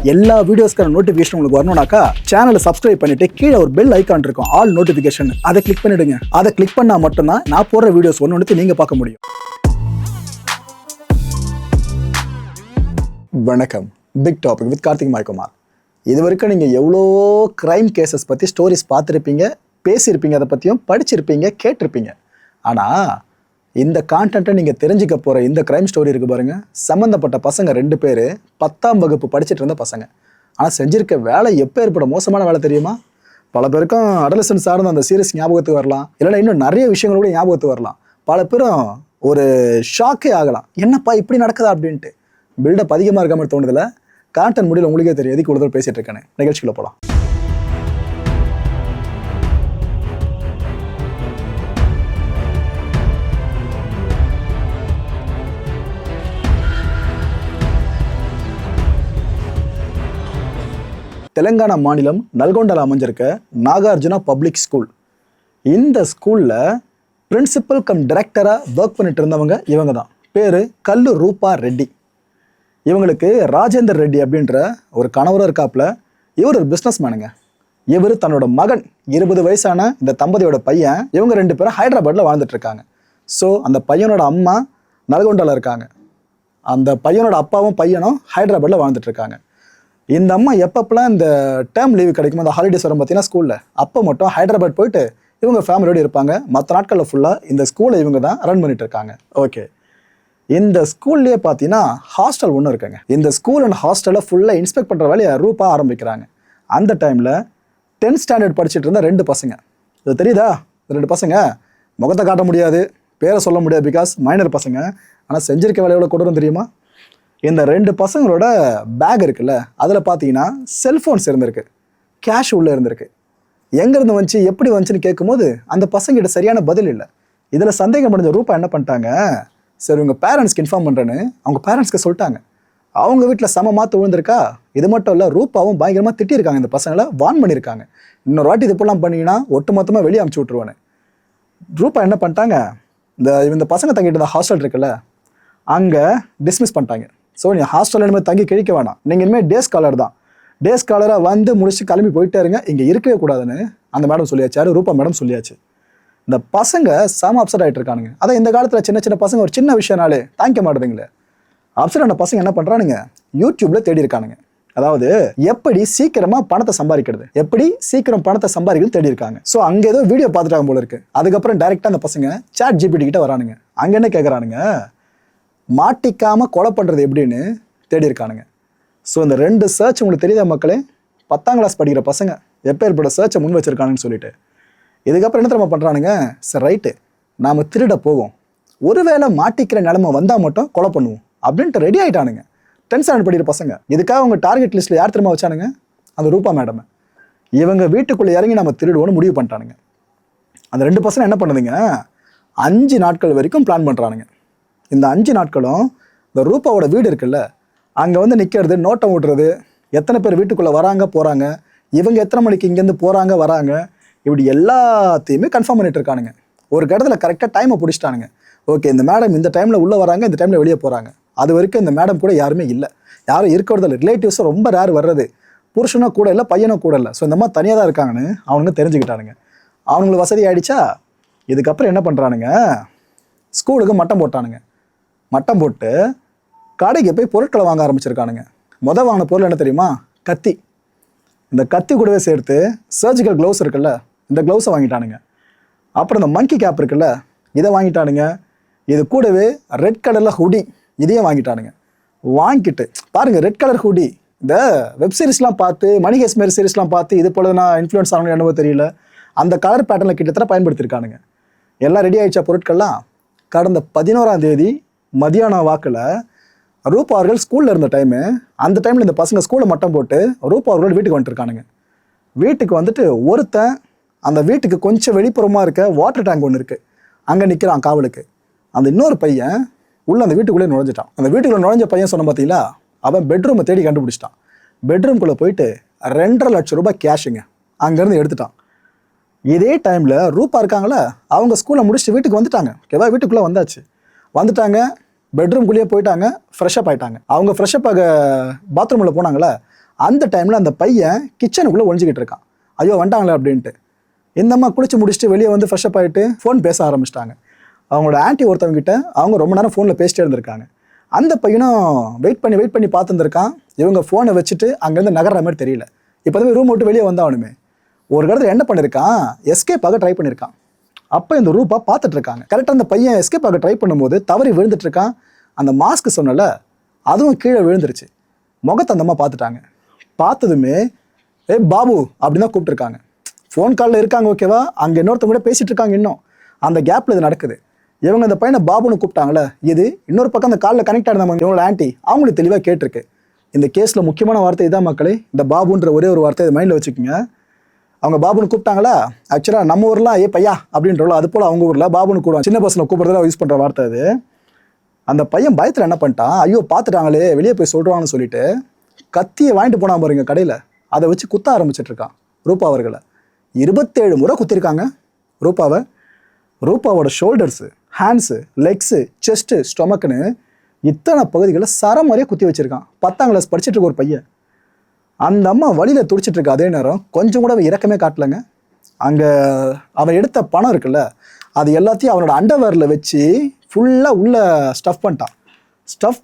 எல்லா வீடியோஸ்க்கான நோட்டிஃபிகேஷன் உங்களுக்கு வரணும்னாக்கா சேனலை சப்ஸ்கிரைப் பண்ணிட்டு கீழே ஒரு பெல் ஐக்கான் இருக்கும், ஆல் நோட்டிஃபிகேஷன். அதை கிளிக் பண்ணிடுங்க. அதை கிளிக் பண்ணா மட்டும்தான் நான் போடுற வீடியோஸ் ஒன்று நீங்க பார்க்க முடியும். வணக்கம். Big topic with Karthik Maikumar. இது வரைக்கும் நீங்கள் எவ்வளோ க்ரைம் கேசஸ் பற்றி ஸ்டோரிஸ் பார்த்துருப்பீங்க, பேசியிருப்பீங்க, அதை பற்றியும் படிச்சிருப்பீங்க, கேட்டிருப்பீங்க. ஆனால் இந்த கான்டென்ட்டை நீங்கள் தெரிஞ்சுக்க போகிற இந்த க்ரைம் ஸ்டோரி இருக்குது பாருங்கள். சம்மந்தப்பட்ட பசங்க 2 பேர் 10ஆம் வகுப்பு படிச்சுட்டு இருந்த பசங்க. ஆனால் செஞ்சுருக்க வேலை எப்போ ஏற்பட மோசமான வேலை தெரியுமா? பல பேருக்கும் அடலசன்ஸ் சார்ந்த அந்த சீரியஸ் ஞாபகத்துக்கு வரலாம், இல்லைன்னா இன்னும் நிறைய விஷயங்கள் கூட ஞாபகத்துக்கு வரலாம். பல பேரும் ஒரு ஷாக்கே ஆகலாம், என்னப்பா இப்படி நடக்குதா அப்படின்ட்டு. பில்டப் அதிகமாக இருக்க மாதிரி தோணுதில்ல? கான்டென்ட் முடியல உங்களுக்கே தெரியும் எதுக்கு இவ்வளோ தூரம் பேசிகிட்டு இருக்கேன்னு. நிகழ்ச்சிக்குள்ள போகலாம். தெலுங்கானா மாநிலம் நல்கொண்டால அமைஞ்சிருக்க நாகார்ஜுனா பப்ளிக் ஸ்கூல். இந்த ஸ்கூலில் பிரின்சிபல் கம் டைரக்டராக ஒர்க் பண்ணிட்டு இருந்தவங்க இவங்க தான். பேர் கல்லு ரூபா ரெட்டி. இவங்களுக்கு ராஜேந்தர் ரெட்டி அப்படின்ற ஒரு கணவரும் இருக்காப்புல. இவர் ஒரு பிஸ்னஸ் மேனுங்க. இவர் தன்னோட மகன் 20 வயசான இந்த தம்பதியோட பையன், இவங்க 2 பேரும் ஹைதராபாத்தில் வாழ்ந்துட்டு இருக்காங்க. ஸோ அந்த பையனோட அம்மா நல்கொண்டால இருக்காங்க, அந்த பையனோட அப்பாவும் பையனும் ஹைதராபாத்தில் வாழ்ந்துட்டு இருக்காங்க. இந்த அம்மா எப்பப்பெல்லாம் இந்த டேர்ம் லீவு கிடைக்குமோ, அந்த ஹாலிடேஸ் வரும் பார்த்தீங்கன்னா ஸ்கூலில், அப்போ மட்டும் ஹைதராபாத் போயிட்டு இவங்க ஃபேமிலியோடு இருப்பாங்க. மற்ற நாட்களில் ஃபுல்லாக இந்த ஸ்கூலை இவங்க தான் ரன் பண்ணிட்டு இருக்காங்க. ஓகே, இந்த ஸ்கூல்லேயே பார்த்தீங்கன்னா ஹாஸ்டல் ஒன்று இருக்குங்க. இந்த ஸ்கூல் அண்ட் ஹாஸ்டலை ஃபுல்லாக இன்ஸ்பெக்ட் பண்ணுற வேலையை ரூபா ஆரம்பிக்கிறாங்க. அந்த டைமில் 10th ஸ்டாண்டர்ட் படிச்சுட்டு இருந்த 2 பசங்க, இது தெரியுதா? 2 பசங்க முகத்தை காட்ட முடியாது, பேரை சொல்ல முடியாது, பிகாஸ் மைனர் பசங்க. ஆனால் செஞ்சிருக்க வேலை எவ்வளோ கொடுறோம் தெரியுமா? இந்த 2 பசங்களோட பேக் இருக்குல்ல, அதில் பார்த்தீங்கன்னா செல்ஃபோன்ஸ் இருந்திருக்கு, கேஷ் உள்ளே இருந்திருக்கு. எங்கேருந்து வந்துச்சு, எப்படி வந்துச்சுன்னு கேட்கும்போது அந்த பசங்கிட்ட சரியான பதில் இல்லை. இதில் சந்தேகம் அடைஞ்ச ரூபா என்ன பண்ணிட்டாங்க, சரி உங்கள் பேரண்ட்ஸ்க்கு இன்ஃபார்ம் பண்ணுறேன்னு அவங்க பேரண்ட்ஸ்க்கு சொல்லிட்டாங்க. அவங்க வீட்டில் செம மாற்று விழுந்திருக்கா. இது மட்டும் இல்லை, ரூபாவும் பயங்கரமாக திட்டியிருக்காங்க, இந்த பசங்களை வார்ன் பண்ணியிருக்காங்க. இன்னொரு வாட்டி இது இப்போலாம் பண்ணிங்கன்னா ஒட்டு மொத்தமாக வெளியே அமுச்சு விட்ருவானு. ரூபா என்ன பண்ணிட்டாங்க, இந்த பசங்க தங்கிட்டு இருந்த ஹாஸ்டல் இருக்குல்ல, அங்கே டிஸ்மிஸ் பண்ணிட்டாங்க. ஸோ நீ ஹாஸ்டலில் இனிமேல் தங்கி கிழிக்க வேணாம், நீங்கள் இனிமேல் டே ஸ்காலர் தான், டே ஸ்காலராக வந்து முடிச்சு கிளம்பி போயிட்டே இருங்க, இங்கே இருக்கவே கூடாதுன்னு அந்த மேடம் சொல்லியாச்சு. ரூபா மேடம் சொல்லியாச்சு. இந்த பசங்க செம அப்செட் ஆகிட்டு இருக்கானுங்க. அதான் இந்த காலத்தில் சின்ன பசங்க ஒரு சின்ன விஷயம்னாலே தாங்கிக்க மாட்டேதுங்களே. அப்செட் ஆன பசங்க என்ன பண்ணுறானுங்க, யூடியூப்ல தேடி இருக்கானுங்க. அதாவது எப்படி சீக்கிரமாக பணத்தை சம்பாதிக்கிறது, எப்படி சீக்கிரம் பணத்தை சம்பாதிக்கிறது தேடி இருக்காங்க. ஸோ அங்கே ஏதோ வீடியோ பார்த்துட்டாங்க போல இருக்கு. அதுக்கப்புறம் டைரெக்டாக அந்த பசங்க சாட் ஜிபிடி கிட்ட வரானுங்க. அங்கே என்ன கேட்குறானுங்க, மாட்டிக்காமல் கொலை பண்ணுறது எப்படின்னு தேடி இருக்கானுங்க. ஸோ இந்த 2 சர்ச் உங்களுக்கு தெரியுதா மக்களே? 10ஆம் கிளாஸ் படிக்கிற பசங்க எப்போ ஏற்பட சர்ச்சை முன் வச்சிருக்கானுன்னு சொல்லிட்டு. இதுக்கப்புறம் என்ன தெரியுமா பண்ணுறானுங்க, சரி ரைட்டு நாம் திருட போவோம், ஒருவேளை மாட்டிக்கிற நிலைமை வந்தால் மட்டும் கொலை பண்ணுவோம் அப்படின்ட்டு ரெடி ஆகிட்டானுங்க. 10th ஸ்டாண்டர்ட் படிக்கிற பசங்க. இதுக்காக அவங்க டார்கெட் லிஸ்ட்டில் யார் திரும்ப வச்சானுங்க, அந்த ரூபா மேடம். இவங்க வீட்டுக்குள்ளே இறங்கி நம்ம திருடுவோன்னு முடிவு பண்ணிட்டானுங்க. அந்த 2 பசங்க என்ன பண்ணுதுங்க, 5 நாட்கள் வரைக்கும் பிளான் பண்ணுறானுங்க. இந்த 5 நாட்களும் இந்த ரூபாவோட வீடு இருக்குல்ல, அங்கே வந்து நிற்கிறது, நோட்டம் விடுறது, எத்தனை பேர் வீட்டுக்குள்ளே வராங்க போகிறாங்க, இவங்க எத்தனை மணிக்கு இங்கேருந்து போகிறாங்க வராங்க, இப்படி எல்லாத்தையுமே கன்ஃபார்ம் பண்ணிட்டு இருக்கானுங்க. ஒரு கட்டத்தில் கரெக்டாக டைமை பிடிச்சிட்டானுங்க. ஓகே, இந்த மேடம் இந்த டைமில் உள்ளே வராங்க, இந்த டைமில் வெளியே போகிறாங்க. அது வரைக்கும் இந்த மேடம் கூட யாருமே இல்லை, யாரும் இருக்கிறதில்ல. ரிலேட்டிவ்ஸும் ரொம்ப ரேர் வர்றது, புருஷனும் கூட இல்லை, பையனும் கூட இல்லை. ஸோ இந்த மாதிரி தனியாக தான் இருக்காங்கன்னு அவனுங்க தெரிஞ்சுக்கிட்டானுங்க. அவங்களுக்கு வசதி ஆகிடுச்சா. இதுக்கப்புறம் என்ன பண்ணுறானுங்க, ஸ்கூலுக்கு மட்டம் போட்டானுங்க. மட்டம் போட்டு கடைக்கு போய் பொருட்களை வாங்க ஆரம்பிச்சிருக்கானுங்க. வாங்கின பொருள் என்ன தெரியுமா, கத்தி. இந்த கத்தி கூடவே சேர்த்து சர்ஜிக்கல் க்ளவுஸ் இருக்குல்ல, இந்த க்ளவுஸை வாங்கிட்டானுங்க. அப்புறம் இந்த மங்கி கேப் இருக்குல்ல, இதை வாங்கிட்டானுங்க. இது கூடவே ரெட் கலரில் ஹுடி, இதையும் வாங்கிட்டானுங்க. வாங்கிட்டு பாருங்கள், ரெட் கலர் ஹுடி. இந்த வெப் சீரிஸ்லாம் பார்த்து, மணி ஹேஸ் மாரி சீரிஸ்லாம் பார்த்து இது போல நான் இன்ஃப்ளூயன்ஸ் ஆகணும் என்னவோ தெரியல, அந்த கலர் பேட்டர்னில் கிட்டத்தட்ட பயன்படுத்தியிருக்கானுங்க. எல்லாம் ரெடி ஆகிடுச்சா பொருட்கள்லாம். கடந்த 11ஆம் தேதி மதியான வாக்கில் ரூபா அவர்கள் ஸ்கூலில் இருந்த டைமு, அந்த டைமில் இந்த பசங்க ஸ்கூலை மட்டம் போட்டு ரூபா அவர்கள் வீட்டுக்கு வந்துட்டுருக்கானுங்க. வீட்டுக்கு வந்துட்டு ஒருத்தன் அந்த வீட்டுக்கு கொஞ்சம் வெளிப்புறமாக இருக்க வாட்டர் டேங்க் ஒன்று இருக்குது, அங்கே நிற்கிறான் காவலுக்கு. அந்த இன்னொரு பையன் உள்ளே அந்த வீட்டுக்குள்ளே நுழைஞ்சிட்டான். அந்த வீட்டுக்குள்ளே நுழைஞ்ச பையன் சொன்ன பார்த்தீங்களா, அவன் பெட்ரூமை தேடி கண்டுபிடிச்சிட்டான். பெட்ரூம்குள்ளே போயிட்டு 2.5 லட்சம் ரூபாய் கேஷுங்க அங்கேருந்து எடுத்துட்டான். இதே டைமில் ரூபா இருக்காங்களே, அவங்க ஸ்கூலை முடிச்சுட்டு வீட்டுக்கு வந்துட்டாங்க. ஓகேவா, வீட்டுக்குள்ளே வந்துட்டாங்க, பெட்ரூம்குள்ளேயே போயிட்டாங்க, ஃப்ரெஷ்அப் ஆகிட்டாங்க. அவங்க ஃப்ரெஷ்அப் ஆக பாத்ரூமில் போனாங்களே, அந்த டைமில் அந்த பையன் கிச்சனுக்குள்ளே ஒழிஞ்சிக்கிட்டு இருக்கான். ஐயோ வந்துட்டாங்களே அப்படின்ட்டு. இந்த அம்மா குளிச்சு முடிச்சுட்டு வெளியே வந்து ஃப்ரெஷ்அப் ஆகிட்டு ஃபோன் பேச ஆரம்பிச்சிட்டாங்க. அவங்களோட ஆன்ட்டி ஒருத்தவங்கிட்ட அவங்க ரொம்ப நேரம் ஃபோனில் பேசிட்டே இருந்திருக்காங்க. அந்த பையனும் வெயிட் பண்ணி பார்த்துருந்துருக்கான். இவங்க ஃபோனை வச்சுட்டு அங்கேருந்து நகர்ற மாதிரி தெரியல. இப்போ தான் ரூம் விட்டு வெளியே வந்தாவணுமே ஒரு இடத்துல என்ன பண்ணியிருக்கான், எஸ்கேப் ஆக ட்ரை பண்ணியிருக்கான். அப்போ இந்த ரூபா பார்த்துட்டு இருக்காங்க. கரெக்டாக அந்த பையன் எஸ்கேப் ஆக ட்ரை பண்ணும்போது தவறி விழுந்துட்டு இருக்கான். அந்த மாஸ்க் சொன்னல அதுவும் கீழே விழுந்துருச்சு. முகத்தை அந்த அம்மா பார்த்துட்டாங்க. பார்த்ததுமே பாபு அப்படின்னு தான் கூப்பிட்டுருக்காங்க. ஃபோன் காலில் இருக்காங்க, ஓகேவா, அங்கே இன்னொருத்தவங்க கூட பேசிகிட்டு இருக்காங்க. இன்னும் அந்த கேப்பில் இது நடக்குது. இவங்க அந்த பையனை பாபுன்னு கூப்பிட்டாங்களே, இது இன்னொரு பக்கம் அந்த காலில் கனெக்ட் ஆனவங்க இவங்களோட ஆன்ட்டி அவங்களுக்கு தெளிவாக கேட்டிருக்கு. இந்த கேஸில் முக்கியமான வார்த்தை இதான் மக்களே. இந்த பாபுன்ற ஒரே ஒரு வார்த்தை இதை மைண்டில் வச்சுக்கோங்க. அவங்க பாபுன்னு கூப்பிட்டாங்களா, ஆக்சுவலாக நம்ம ஊர்லாம் ஏ பையா அப்படின்றோம், அது போல் அவங்க ஊரில் பாபுன்னு கூடுவாங்க. சின்ன பசங்களை கூப்பிட்றதுல யூஸ் பண்ணுற வார்த்தை அது. அந்த பையன் பயத்தில் என்ன பண்ணிட்டான், ஐயோ பார்த்துட்டாங்களே வெளியே போய் சொல்கிறாங்கன்னு சொல்லிட்டு கத்தியை வாங்கிட்டு போனா பாருங்க கடையில், அதை வச்சு குத்த ஆரம்பிச்சிட்டு இருக்கான் ரூபா அவர்களை. 27 முறை குத்திருக்காங்க ரூபாவை. ரூபாவோட ஷோல்டர்ஸு, ஹேண்ட்ஸு, லெக்ஸு, செஸ்ட்டு, ஸ்டொமக்குன்னு இத்தனை பகுதிகளை சரமாரியாக குத்தி வச்சுருக்கான். 10ஆம் கிளாஸ் படிச்சுட்டு இருக்க ஒரு பையன். அந்த அம்மா வழியில் துடிச்சிட்டு இருக்க அதே நேரம் கொஞ்சம் கூட இறக்கமே காட்டலைங்க. அங்கே அவன் எடுத்த பணம் இருக்குல்ல, அது எல்லாத்தையும் அவனோட அண்டர்வேரில் வச்சு ஃபுல்லாக உள்ளே ஸ்டஃப்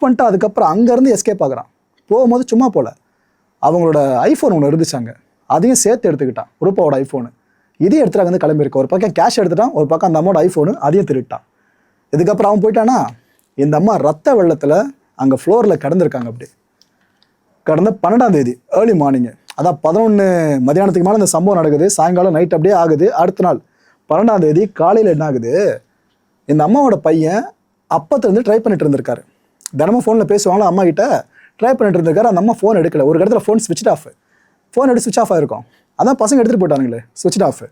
பண்ணிட்டு அதுக்கப்புறம் அங்கேருந்து எஸ்கேப் ஆகுறான். போகும்போது சும்மா போல அவங்களோட ஐஃபோன் ஒன்று இருந்துச்சாங்க, அதையும் சேர்த்து எடுத்துக்கிட்டான். ரூபாவோட ஐஃபோனு இதையும் எடுத்துகிட்டு வந்து கிளம்பியிருக்கான். ஒரு பக்கம் கேஷ் எடுத்துட்டான், ஒரு பக்கம் அந்த அம்மாவோட ஐஃபோனு அதையும் திருட்டான். இதுக்கப்புறம் அவன் போயிட்டானா, இந்த அம்மா ரத்த வெள்ளத்தில் அங்கே ஃப்ளோரில் கிடந்திருக்காங்க. அப்படி கடந்த 12ஆம் தேதி ஏர்லி மார்னிங்கு, அதான் 11 மதியானத்துக்கு மேலே இந்த சம்பவம் நடக்குது. சாயங்காலம் நைட் அப்படியே ஆகுது. அடுத்த நாள் 12ஆம் தேதி காலையில் என்ன ஆகுது, இந்த அம்மாவோட பையன் அப்பத்துலேருந்து ட்ரை பண்ணிட்டு இருந்திருக்காரு. தினமும் ஃபோனில் பேசுவாங்களா அம்மா கிட்ட, ட்ரை பண்ணிட்டு இருந்திருக்காரு. அந்த அம்மா ஃபோன் எடுக்கல. ஒரு இடத்துல ஃபோன் ஸ்விட்ச் ஆஃப், ஃபோன் எடுத்து ஸ்விட்ச் ஆஃப் ஆகிருக்கும். அதான் பசங்க எடுத்துகிட்டு போயிட்டானுங்களே ஸ்விட்ச் ஆஃப்.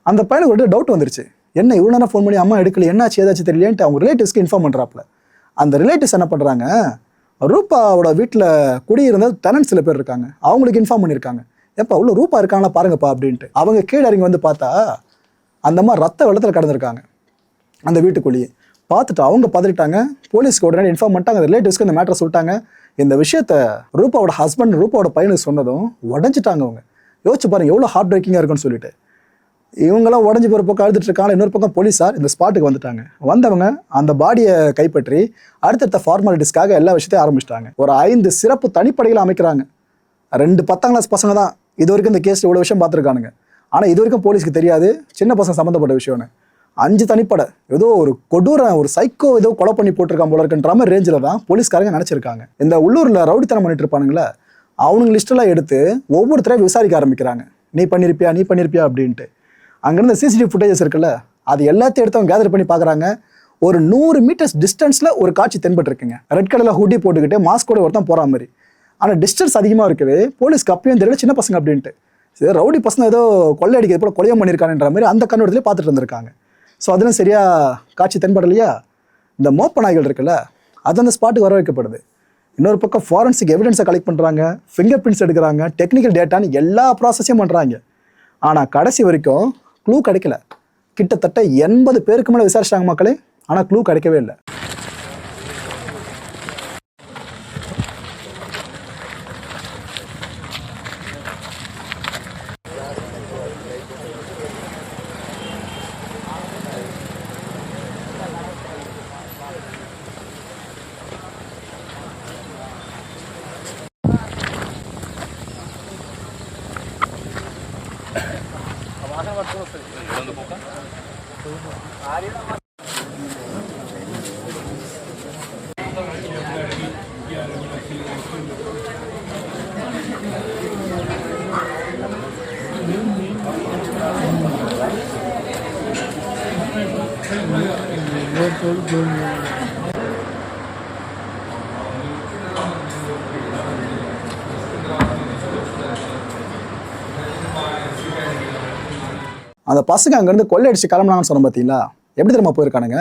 அந்த பையனுக்கு ஒரு டவுட் வந்துருச்சு, என்ன இவ்வளோ நேரம் ஃபோன் பண்ணி அம்மா எடுக்கல, என்னாச்சு ஏதாச்சும் தெரியலேன்ட்டு அவங்க ரிலேட்டிவ்ஸ்க்கு இன்ஃபார்ம் பண்ணுறாப்புல. அந்த ரிலேட்டிவ்ஸ் என்ன பண்ணுறாங்க, ரூபாவோட வீட்டில் குடியிருந்த டெனன்ட் சில பேர் இருக்காங்க, அவங்களுக்கு இன்ஃபார்ம் பண்ணியிருக்காங்க, எப்போ உள்ள ரூபா இருக்காங்களா பாருங்கப்பா அப்படின்ட்டு. அவங்க கீழே இறங்கி வந்து பார்த்தா அந்த அம்மா ரத்த வெள்ளத்தில் கடந்திருக்காங்க அந்த வீட்டுக்குள்ளேயே. பார்த்துட்டு அவங்க பதறிட்டாங்க. போலீஸ்க்கு உடனே இன்ஃபார்ம் பண்ணிட்டாங்க. அந்த ரிலேட்டிவ்ஸ்க்கு இந்த மேட்டரை சொல்லிட்டாங்க. இந்த விஷயத்த ரூபாவோட ஹஸ்பண்ட் ரூபாவோட பையனுக்கு சொன்னதும் உடஞ்சிட்டாங்க. அவங்க யோசிச்சு பாருங்க எவ்வளோ ஹார்ட் பிரேக்கிங்காக இருக்குன்னு சொல்லிட்டு. இவங்கெல்லாம் உடஞ்சி போகிற பக்கம் அழுதுட்டு இருக்காங்க. இன்னொரு பக்கம் போலீஸார் இந்த ஸ்பாட்டுக்கு வந்துட்டாங்க. வந்தவங்க அந்த பாடியை கைப்பற்றி அடுத்தடுத்த ஃபார்மாலிட்டிஸ்க்காக எல்லா விஷயத்தையும் ஆரம்பிச்சிட்டாங்க. ஒரு 5 சிறப்பு தனிப்படைகளை அமைக்கிறாங்க. 2 10ஆம் கிளாஸ் பசங்க தான் இது வரைக்கும் இந்த கேஸில் இவ்வளோ விஷயம் பார்த்துருக்கானுங்க. ஆனால் இது வரைக்கும் போலீஸ்க்கு தெரியாது சின்ன பசங்க சம்மந்தப்பட்ட விஷயம்னு. 5 தனிப்படை ஏதோ ஒரு கொடூர ஒரு சைக்கோ ஏதோ கொலை பண்ணி போட்டிருக்கான் போல இருக்குன்ற மாதிரி ரேஞ்சில் தான் போலீஸ்காரங்க நினச்சிருக்காங்க. இந்த உள்ளூரில் ரவுடித்தனம் பண்ணிட்டு இருப்பானுங்களே, அவனுங்க லிஸ்ட்டெல்லாம் எடுத்து ஒவ்வொருத்தரையும் விசாரிக்க ஆரம்பிக்கிறாங்க. நீ பண்ணியிருப்பியா அப்படின்ட்டு. அங்கேருந்து சிசிடிவி ஃபுட்டேஜஸ் இருக்குல்ல, அது எல்லாத்தையும் எடுத்து அவங்க கேதர் பண்ணி பார்க்குறாங்க. ஒரு 100 மீட்டர்ஸ் டிஸ்டன்ஸில் ஒரு காட்சி தென்பட்டுருக்குங்க. ரெட் கலரில் ஹூட்டி போட்டுக்கிட்டு மாஸ்கோட ஒருத்தன் போகிற மாதிரி. ஆனால் டிஸ்டன்ஸ் அதிகமாக இருக்கவே போலீஸ்க்கு அப்பயும் தெரியல சின்ன பசங்க அப்படின்ட்டு. சரி ரவுடி பசங்க ஏதோ கொள்ளை அடிக்கிறது போல கொலையம் பண்ணியிருக்கானுன்ற மாதிரி அந்த கண்ணோட்டத்திலே பார்த்துட்டு இருந்திருக்காங்க. ஸோ அதெல்லாம் சரியாக காட்சி தென்படலையா. இந்த மோப்ப நாய்கள் இருக்குல்ல, அது அந்த ஸ்பாட்டுக்கு வர வைக்கப்படுது. இன்னொரு பக்கம் ஃபாரன்சிக் எவிடன்ஸை கலெக்ட் பண்ணுறாங்க, ஃபிங்கர் பிரிண்ட்ஸ் எடுக்கிறாங்க, டெக்னிக்கல் டேட்டான்னு எல்லா ப்ராசஸையும் பண்ணுறாங்க. ஆனால் கடைசி வரைக்கும் க்ளூ கிடைக்கல. கிட்டத்தட்ட 80 பேருக்கு மேலே விசாரிச்சாங்க மக்களே, ஆனால் க்ளூ கிடைக்கவே இல்லை. அந்த பசங்க அங்கேருந்து கொள்ளையடிச்சு கிளம்புனாங்கன்னு சொன்ன பார்த்தீங்களா, எப்படி தெரியுமா போயிருக்கானுங்க,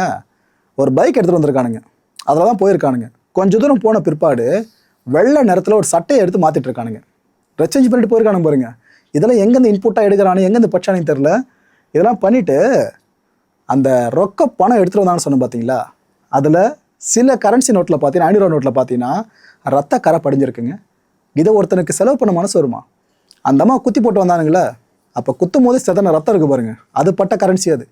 ஒரு பைக் எடுத்துகிட்டு வந்திருக்கானுங்க, அதில் தான் போயிருக்கானுங்க. கொஞ்சம் தூரம் போன பிற்பாடு வெள்ளை நேரத்தில் ஒரு சட்டையை எடுத்து மாற்றிட்டு இருக்கானுங்க. ட்ரெஸ் சேஞ்ச் பண்ணிட்டு போயிருக்கானுங்க பாருங்க. இதெல்லாம் எங்கேருந்து இன்புட்டாக எடுக்கிறானு எங்கேருந்து பச்சானு தெரில. இதெல்லாம் பண்ணிவிட்டு அந்த ரொக்க பணம் எடுத்துகிட்டு வந்தான்னு சொன்னோம் பார்த்தீங்களா, அதில் சில கரன்சி நோட்டில் பார்த்தீங்கன்னா 500 நோட்டில் பார்த்தீங்கன்னா ரத்த கரை படிஞ்சிருக்குங்க. இதை ஒருத்தனுக்கு செலவு பண்ண மனசு வருமா? அந்த அம்மா குத்தி போட்டு வந்தானுங்களே, அப்போ குத்தும் போது செதன ரத்தம் இருக்கு பாருங்க, அது பட்ட கரன்சி அது.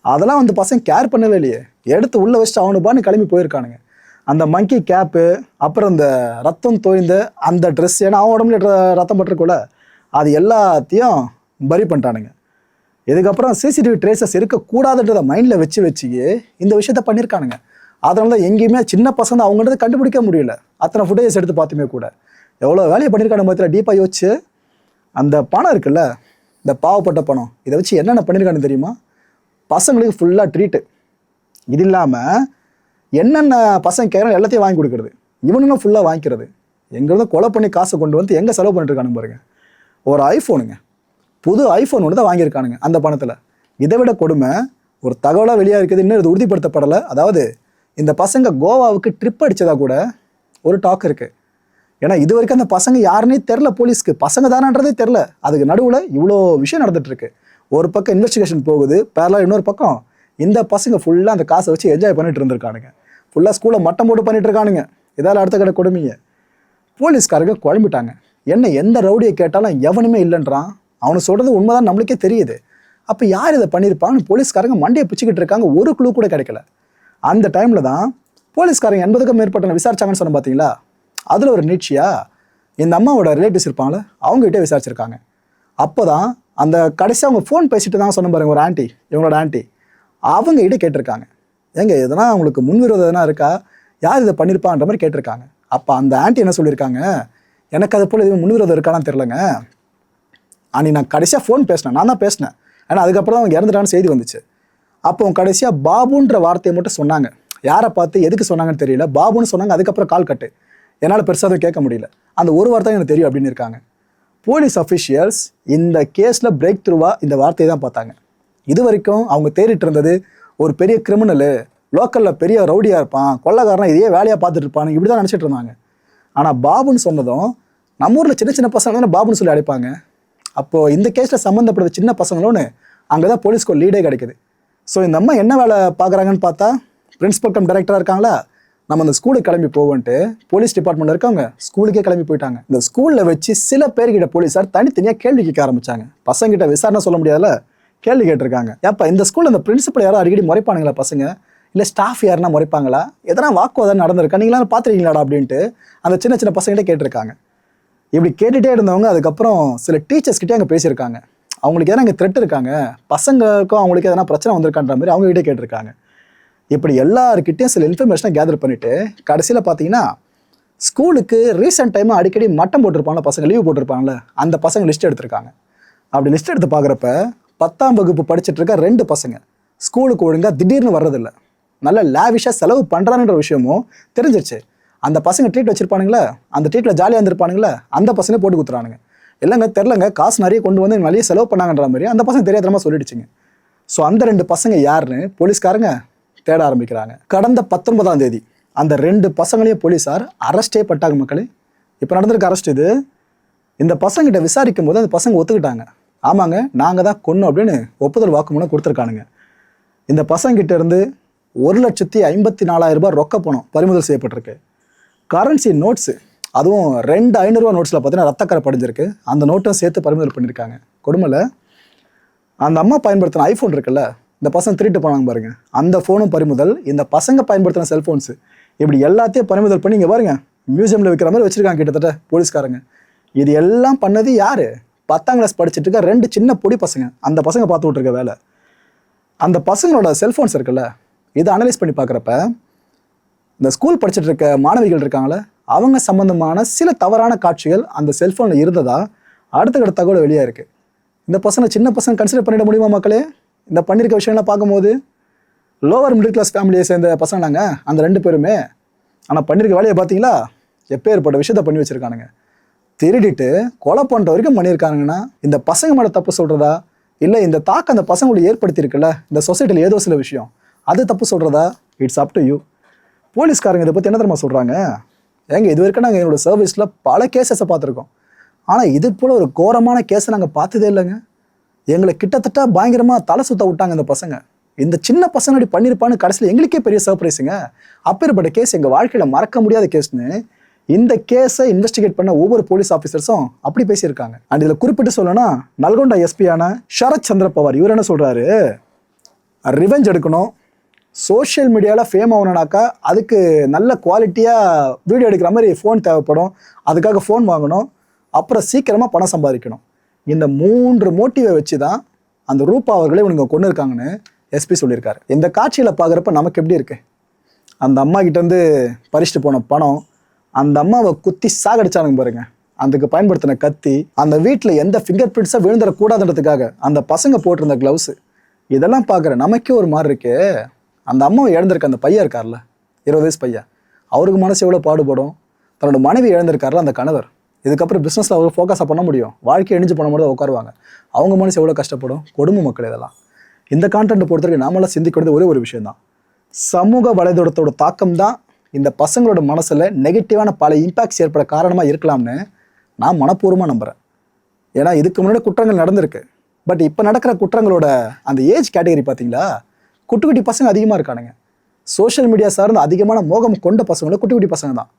அதெல்லாம் வந்து பசங்க கேர் பண்ணவே இல்லையே, எடுத்து உள்ளே வச்சுட்டு அவனுப்பான்னு கிளம்பி போயிருக்கானுங்க. அந்த மங்கி கேப்பு, அப்புறம் இந்த ரத்தம் தோய்ந்த அந்த ட்ரெஸ், ஏன்னா அவன் உடம்புல ரத்தம் பட்டிருக்குள்ள, அது எல்லாத்தையும் பரி பண்ணிட்டானுங்க. இதுக்கப்புறம் சிசிடிவி ட்ரேசஸ் இருக்கக்கூடாதுன்றதை மைண்டில் வச்சு இந்த விஷயத்த பண்ணியிருக்கானுங்க. அதனால தான் எங்கேயுமே சின்ன பசங்க அவங்கள்ட்ட கண்டுபிடிக்க முடியல. அத்தனை ஃபுட்டேஜஸ் எடுத்து பார்த்துமே கூட எவ்வளோ வேலையை பண்ணியிருக்காங்க மொத்தத்தில். டீப்பாக யோசிச்சு அந்த பணம் இருக்குல்ல, இந்த பாவப்பட்ட பணம், இதை வச்சு என்னென்ன பண்ணியிருக்கான்னு தெரியுமா? பசங்களுக்கு ஃபுல்லாக ட்ரீட்டு, இது இல்லாமல் என்னென்ன பசங்க கேட்குறாங்க எல்லாத்தையும் வாங்கி கொடுக்குறது, இவனுங்க ஃபுல்லாக வாங்கிக்கிறது. எங்கேருந்து கொலை பண்ணி காசை கொண்டு வந்து எங்கே செலவு பண்ணிட்டு இருக்கானு பாருங்க. ஒரு ஐஃபோனுங்க, புது ஐஃபோன் ஒன்று தான் வாங்கியிருக்கானுங்க அந்த பணத்தில். இதை விட கொடுமை ஒரு தகவலாக வெளியாக இருக்குது, இன்னும் இது உறுதிப்படுத்தப்படலை. அதாவது இந்த பசங்க கோவாவுக்கு ட்ரிப் அடித்ததாக கூட ஒரு டாக் இருக்குது. ஏன்னா இது வரைக்கும் அந்த பசங்க யாருன்னே தெரில, போலீஸ்க்கு பசங்க தானன்றதே தெரில. அதுக்கு நடுவில் இவ்வளோ விஷயம் நடந்துகிட்ருக்கு. ஒரு பக்கம் இன்வெஸ்டிகேஷன் போகுது, பேரலாக இன்னொரு பக்கம் இந்த பசங்க ஃபுல்லாக அந்த காசை வச்சு என்ஜாய் பண்ணிட்டு இருந்திருக்கானுங்க. ஃபுல்லாக ஸ்கூலை மட்டம் போட்டு பண்ணிட்டு இருக்கானுங்க. இதால் அடுத்த கடை கொடுமைங்க. போலீஸ்காரங்க குழம்பிட்டாங்க. என்ன எந்த ரவுடியை கேட்டாலும் எவனுமே இல்லைன்றான், அவனு சொல்கிறது உண்மைதான் நம்மளுக்கே தெரியுது. அப்போ யார் இதை பண்ணியிருப்பான்னு போலீஸ்காரங்க மண்டையை பிச்சுக்கிட்டு இருக்காங்க. ஒரு குழு கூட கிடைக்கல. அந்த டைமில் தான் போலீஸ்காரங்க 80க்கும் மேற்பட்ட விசாரிச்சாங்கன்னு சொன்ன பார்த்தீங்களா, அதில் ஒரு நீட்சியாக இந்த அம்மாவோட ரிலேட்டிவ்ஸ் இருப்பாங்களே அவங்ககிட்ட விசாரிச்சிருக்காங்க. அப்போ தான் அந்த கடைசியாக அவங்க ஃபோன் பேசிட்டு தான் சொன்ன பாருங்க, ஒரு ஆண்டி, இவங்களோட ஆண்டி, அவங்ககிட்ட கேட்டிருக்காங்க, ஏங்க எதனா அவங்களுக்கு முன்விரோதம் எதனா இருக்கா, யார் இதை பண்ணியிருப்பான்ற மாதிரி கேட்டிருக்காங்க. அப்போ அந்த ஆண்டி என்ன சொல்லியிருக்காங்க, எனக்கு அது போல் எதுவும் முன்விரோதம் இருக்கான்னு தெரிலங்க, அன்னைக்கு நான் கடைசியாக ஃபோன் பேசினேன், நான் தான் பேசினேன், ஏன்னா அதுக்கப்புறம் தான் அவங்க இறந்துட்டான்னு செய்தி வந்துச்சு. அப்போ அவங்க கடைசியாக பாபுன்ற வார்த்தையை மட்டும் சொன்னாங்க. யாரை பார்த்து எதுக்கு சொன்னாங்கன்னு தெரியல, பாபுன்னு சொன்னாங்க. அதுக்கப்புறம் கால் கட்டு, என்னால் பெருசாக கேட்க முடியல, அந்த ஒரு வார்த்தை எனக்கு தெரியும் அப்படின்னு இருக்காங்க. போலீஸ் அஃபிஷியல்ஸ் இந்த கேஸில் பிரேக் த்ரூவாக இந்த வார்த்தையை தான் பார்த்தாங்க. இது வரைக்கும் அவங்க தேடிட்டு இருந்தது ஒரு பெரிய கிரிமினலு, லோக்கலில் பெரிய ரவுடியாக இருப்பான், கொள்ளைக்காரனா இதையே வேலையாக பார்த்துட்டு இருப்பானு, இப்படி தான் நினச்சிட்டு இருந்தாங்க. ஆனால் பாபுன்னு சொன்னதும், நம்ம ஊரில் சின்ன சின்ன பசங்க தானே பாபுன்னு சொல்லி அழைப்பாங்க. அப்போது இந்த கேஸில் சம்மந்தப்பட்ட சின்ன பசங்களோன்னு அங்கே தான் போலீஸ்க்கு ஒரு லீடே கிடைக்குது. ஸோ இந்த அம்மா என்ன வேலை பார்க்குறாங்கன்னு பார்த்தா, பிரின்சிபல் கம் டைரக்டராக இருக்காங்களா, நம்ம அந்த ஸ்கூலுக்கு கிளம்பி போவோன்ட்டு போலீஸ் டிபார்ட்மெண்ட்டில் இருக்கவங்க ஸ்கூலுக்கே கிளம்பி போயிட்டாங்க. இந்த ஸ்கூலில் வச்சு சில பேர்கிட்ட போலீஸார் தனித்தனியாக கேள்வி கேட்க ஆரம்பிச்சாங்க. பசங்கிட்ட விசாரணை சொல்ல முடியாதுல, கேள்வி கேட்டிருக்காங்க. ஏப்பா இந்த ஸ்கூலில் இந்த பிரின்சிபல் யாரும் அடிக்கடி முறைப்பானுங்களா பசங்க, இல்லை ஸ்டாஃப் யாருன்னா முறைப்பாங்களா, எதனா வாக்குவாதம் நடந்திருக்கா, நீங்களாம் பார்த்துருக்கீங்களாடா அப்படின்ட்டு அந்த சின்ன சின்ன பசங்கிட்ட கேட்டிருக்காங்க. இப்படி கேட்டுகிட்டே இருந்தவங்க அதுக்கப்புறம் சில டீச்சர்ஸ்கிட்டே அங்கே பேசியிருக்காங்க. அவங்களுக்கு எதனா அங்கே த்ரெட் இருக்காங்க, பசங்களுக்கும் அவங்களுக்கு எதனா பிரச்சனை வந்திருக்கான்ற மாதிரி அவங்ககிட்டே கேட்டிருக்காங்க. இப்படி எல்லாருக்கிட்டையும் சில இன்ஃபர்மேஷனை கேதர் பண்ணிவிட்டு கடைசியில் பார்த்தீங்கன்னா ஸ்கூலுக்கு ரீசெண்ட் டைமாக அடிக்கடி மட்டம் போட்டிருப்பாங்களா பசங்க, லீவ் போட்டிருப்பாங்களே, அந்த பசங்க லிஸ்ட் எடுத்திருக்காங்க. அப்படி லிஸ்ட் எடுத்து பார்க்குறப்ப 10ஆம் வகுப்பு படிச்சுட்டு இருக்க 2 பசங்க ஸ்கூலுக்கு ஒழுங்காக திடீர்னு வர்றதில்லை, நல்ல லேவிஷாக செலவு பண்ணுறான்ற விஷயமும் தெரிஞ்சிருச்சு. அந்த பசங்க ட்ரீட் வச்சுருப்பானுங்களே, அந்த ட்ரீட்டில் ஜாலியாக இருந்திருப்பானுங்களே, அந்த பசங்க போட்டு கொடுத்துறானுங்க. இல்லைங்க தெரிலங்க, காசு நிறைய கொண்டு வந்து நிறைய செலவு பண்ணாங்கன்ற மாதிரி அந்த பசங்க தெரியாதமா சொல்லிடுச்சுங்க. ஸோ அந்த 2 பசங்க யாருன்னு போலீஸ்காரங்க தேட ஆரம்பிக்கிறாங்க. கடந்த 19ஆம் தேதி அந்த 2 பசங்களையும் போலீஸார் அரெஸ்டே பண்ணிட்டாங்க. மக்களே, இப்போ நடந்திருக்க அரெஸ்ட் இது. இந்த பசங்கிட்ட விசாரிக்கும் போது அந்த பசங்க ஒத்துக்கிட்டாங்க, ஆமாங்க நாங்கள் தான் கொன்னோம் அப்படின்னு ஒப்புதல் வாக்குமூலம் கொடுத்துருக்கானுங்க. இந்த பசங்கிட்ட இருந்து 1,54,000 ரூபாய் ரொக்க பணம் பறிமுதல் செய்யப்பட்டிருக்கு. கரன்சி நோட்ஸு, அதுவும் 2 500 ரூபா நோட்ஸில் பார்த்தீங்கன்னா ரத்தக்கரை படிஞ்சிருக்கு, அந்த நோட்டும் சேர்த்து பறிமுதல் பண்ணியிருக்காங்க. கொடுமையில் அந்த அம்மா பயன்படுத்தின ஐஃபோன் இருக்குல்ல, இந்த பசங்க திருட்டு போனாங்க பாருங்க, அந்த ஃபோனும் பறிமுதல், இந்த பசங்க பயன்படுத்தின செல்ஃபோன்ஸு, இப்படி எல்லாத்தையும் பறிமுதல் பண்ணி இங்கே பாருங்க மியூசியமில் வைக்கிற மாதிரி வச்சுருக்காங்க கிட்டத்தட்ட போலீஸ்காரங்க. இது எல்லாம் பண்ணது யார்? 10ஆம் கிளாஸ் படிச்சுட்டு இருக்க 2 சின்ன பொடி பசங்க, அந்த பசங்க பார்த்து விட்ருக்க வேலை. அந்த பசங்களோட செல்ஃபோன்ஸ் இருக்குல்ல, இதை அனலைஸ் பண்ணி பார்க்குறப்ப இந்த ஸ்கூல் படிச்சுட்டு இருக்க மாணவிகள் இருக்காங்களே, அவங்க சம்மந்தமான சில தவறான காட்சிகள் அந்த செல்ஃபோனில் இருந்ததா அடுத்த கட்ட தகவல் வெளியாக இருக்குது. இந்த பசங்க சின்ன பசங்க கன்சிடர் பண்ணிட முடியுமா மக்களே? இந்த பண்ணியிருக்க விஷயம்லாம் பார்க்கும்போது லோவர் மிடில் கிளாஸ் ஃபேமிலியை சேர்ந்த பசங்க நாங்கள் அந்த 2 பேருமே. ஆனால் பண்ணியிருக்க வேலையை பார்த்தீங்களா, எப்பேற்பட்ட விஷயத்த பண்ணி வச்சுருக்கானுங்க. திருடிட்டு கொலை பண்ணுற வரைக்கும் பண்ணியிருக்கானுங்கன்னா இந்த பசங்க மேலே தப்பு சொல்கிறதா, இல்லை இந்த தாக்கம் அந்த பசங்களோட ஏற்படுத்தியிருக்குல்ல இந்த சொசைட்டியில் ஏதோ சில விஷயம் அது தப்பு சொல்கிறதா, இட்ஸ் அப் டு யூ. போலீஸ்காரங்க இதை பற்றி என்ன தெரியுமா சொல்கிறாங்க, ஏங்க இது வரைக்கும் நாங்கள் எங்களோட சர்வீஸில் பல கேசஸை பார்த்துருக்கோம், ஆனால் இது போல் ஒரு கோரமான கேஸை நாங்கள் பார்த்ததே இல்லைங்க. எங்களை கிட்டத்தட்ட பயங்கரமாக தலை சுத்த விட்டாங்க இந்த பசங்க. இந்த சின்ன பசங்க அப்படி பண்ணியிருப்பான்னு கடைசியில் எங்களுக்கே பெரிய சர்ப்ரைஸுங்க. அப்பேற்பட்ட கேஸ் எங்கள் வாழ்க்கையில் மறக்க முடியாத கேஸ்னு இந்த கேஸை இன்வெஸ்டிகேட் பண்ண ஒவ்வொரு போலீஸ் ஆஃபீஸர்ஸும் அப்படி பேசியிருக்காங்க. அண்ட் இதில் குறிப்பிட்டு சொல்லணும்னா நல்கொண்டா எஸ்பியான ஷரத் சந்திர பவார் இவர் என்ன சொல்கிறாரு, ரிவெஞ்ச் எடுக்கணும், சோஷியல் மீடியாவில் ஃபேம் ஆகணுனாக்கா அதுக்கு நல்ல குவாலிட்டியாக வீடியோ எடுக்கிற மாதிரி ஃபோன் தேவைப்படும், அதுக்காக ஃபோன் வாங்கணும், அப்புறம் சீக்கிரமாக பணம் சம்பாதிக்கணும். இந்த 3 மோட்டிவை வச்சு தான் அந்த ரூபா அவர்களே இவனுங்க கொண்டு இருக்காங்கன்னு எஸ்பி சொல்லியிருக்காரு. இந்த காட்சியில் பார்க்குறப்ப நமக்கு எப்படி இருக்கு, அந்த அம்மா கிட்டேருந்து பறிச்சுட்டு போன பணம், அந்த அம்மாவை குத்தி சாகடிச்சானுங்க பாருங்க, அதுக்கு பயன்படுத்தின கத்தி, அந்த வீட்டில் எந்த ஃபிங்கர் பிரிண்ட்ஸாக விழுந்துடக்கூடாதுன்றதுக்காக அந்த பசங்க போட்டிருந்த க்ளவுஸு, இதெல்லாம் பார்க்குற நமக்கே ஒரு மாதிரி இருக்கு. அந்த அம்மாவை இழந்திருக்க அந்த பையன் இருக்கார்ல, 20 வயசு பையன், அவருக்கு மனசு எவ்வளோ பாடுபடும். தன்னோட மனைவி இழந்திருக்காருல அந்த கணவர், இதுக்கப்புறம் பிஸ்னஸில் அவர் ஃபோக்கஸாக பண்ண முடியும், வாழ்க்கையை இணைஞ்சு பண்ண முடியாது உட்காருவாங்க, அவங்க மனசு எவ்வளோ கஷ்டப்படும். கொடுமை மக்கள் இதெல்லாம். இந்த கான்டென்ட் பொறுத்தவரைக்கும் நாமெல்லாம் சிந்திக்கிறது ஒரே ஒரு விஷயம் தான், சமூக வலைதளத்தோட தாக்கம் தான் இந்த பசங்களோட மனசில் நெகட்டிவான பல இம்பாக்ட்ஸ் ஏற்பட காரணமாக இருக்கலாம்னு நான் மனப்பூர்வமாக நம்புகிறேன். ஏன்னா இதுக்கு முன்னாடி குற்றங்கள் நடந்திருக்கு, பட் இப்போ நடக்கிற குற்றங்களோட அந்த ஏஜ் கேட்டகரி பார்த்தீங்களா, குட்டி குட்டி பசங்க அதிகமாக இருக்கானுங்க. சோஷியல் மீடியா சார்ந்து அதிகமான மோகம் கொண்ட பசங்களும் குட்டி குட்டி பசங்க தான்.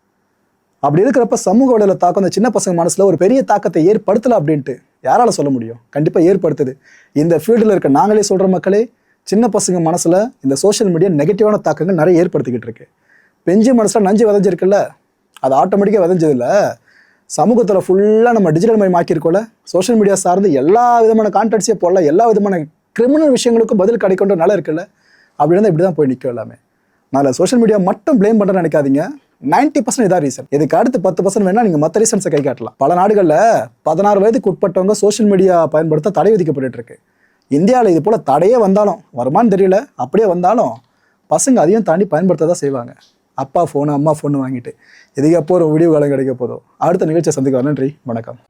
அப்படி இருக்கிறப்ப சமூக வலைதள தாக்கம் அந்த சின்ன பசங்க மனசில் ஒரு பெரிய தாக்கத்தை ஏற்படுத்தலை அப்படின்ட்டு யாரால சொல்ல முடியும்? கண்டிப்பாக ஏற்படுத்துது. இந்த ஃபீல்டில் இருக்க நாங்களே சொல்கிற மக்களே, சின்ன பசங்க மனசில் இந்த சோஷியல் மீடியா நெகட்டிவான தாக்கங்கள் நிறைய ஏற்படுத்திக்கிட்டு இருக்கு. பெஞ்சு மனசில் நஞ்சு விதைஞ்சிருக்குல்ல, அது ஆட்டோமேட்டிக்காக விதைஞ்சதில்ல, சமூகத்தில் ஃபுல்லாக நம்ம டிஜிட்டல் மயம் ஆக்கியிருக்கோம்ல, சோஷியல் மீடியா சார்ந்து எல்லா விதமான கான்டென்ட்ஸே போடல, எல்லா விதமான கிரிமினல் விஷயங்களுக்கும் பதில் கிடைக்கின்ற நல்லா இருக்குல்ல, அப்படி இருந்தால் இப்படி தான் போய் நிற்கும் எல்லாமே. நான் சோஷியல் மீடியா மட்டும் ப்ளேம் பண்ணுறேன்னு நினைக்காதீங்க, 90% இதான் ரீசன். இதுக்கு அடுத்து 10% வேணால் நீங்கள் மற்ற ரீசன்ஸை கை காட்டலாம். பல நாடுகளில் 16 வயதுக்கு உட்பட்டவங்க சோஷியல் மீடியா பயன்படுத்த தடை விதிக்கப்பட்டு இருக்கு. இந்தியாவில் இது போல் தடையே வந்தாலும், வருமானு தெரியல, அப்படியே வந்தாலும் பசங்க அதையும் தாண்டி பயன்படுத்த தான் செய்வாங்க. அப்பா ஃபோனு அம்மா ஃபோனு வாங்கிட்டு இதுக்கு எப்போ ஒரு வீடியோ காலம் கிடைக்க போதும். அடுத்த நிகழ்ச்சியை சந்திக்கலாம். நன்றி, வணக்கம்.